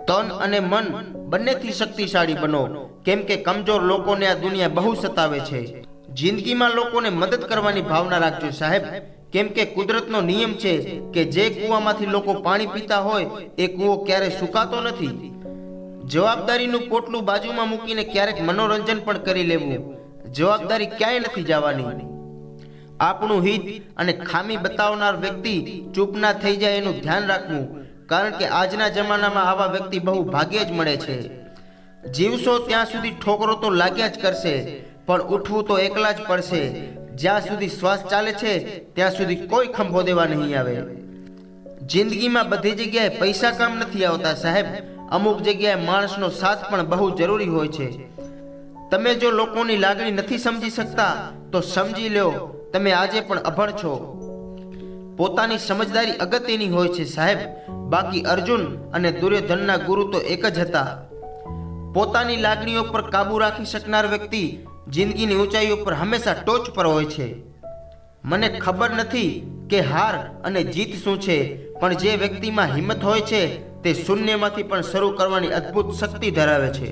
તન અને મન બંનેથી શક્તિશાળી બનો, કેમ કે કમજોર લોકોને આ દુનિયા બહુ સતાવે છે। જિંદગીમાં લોકોને મદદ કરવાની ભાવના રાખજો સાહેબ, કેમ કે કુદરતનો નિયમ છે કે જે કૂવામાંથી લોકો પાણી પીતા હોય એ કૂવો ક્યારેય સુકાતો નથી। જવાબદારીનું પોટલું બાજુમાં મૂકીને ક્યારેક મનોરંજન પણ કરી લેવું। જવાબદારી ક્યાંય નથી જવાની। આપણું હિત અને ખામી બતાવનાર વ્યક્તિ ચૂપ ના થઈ જાય એનું ધ્યાન રાખવું, કારણ કે આજના જમાનામાં આવા વ્યક્તિ બહુ ભાગ્યે જ મળે છે। જીવશો ત્યાં સુધી ઠોકરો તો લાગ્યા જ કરશે, પણ ઉઠવું તો એકલા જ પડશે। જ્યાં સુધી શ્વાસ ચાલે છે ત્યાં સુધી કોઈ ખંભો દેવા નહીં આવે। જિંદગીમાં બધી જગ્યાએ પૈસા કામ નથી આવતા સાહેબ, અમુક જગ્યાએ માણસનો સાથ પણ બહુ જરૂરી હોય છે। તમે જો લોકોની લાગણી નથી સમજી શકતા તો સમજી લો તમે આજે પણ અભણ છો। પોતાની સમજદારી અગત્યની હોય છે સાહેબ, બાકી અર્જુન અને દુર્યોધનના ગુરુ તો એક જ હતા। પોતાની લાગણીઓ પર કાબુ રાખી શકનાર વ્યક્તિ જિંદગીની ઊંચાઈઓ પર હંમેશા ટોચ પર હોય છે। મને ખબર નથી કે હાર અને જીત શું છે, પણ જે વ્યક્તિમાં હિંમત હોય છે તે શૂન્યમાંથી પણ શરૂ કરવાની અદ્ભુત શક્તિ ધરાવે છે।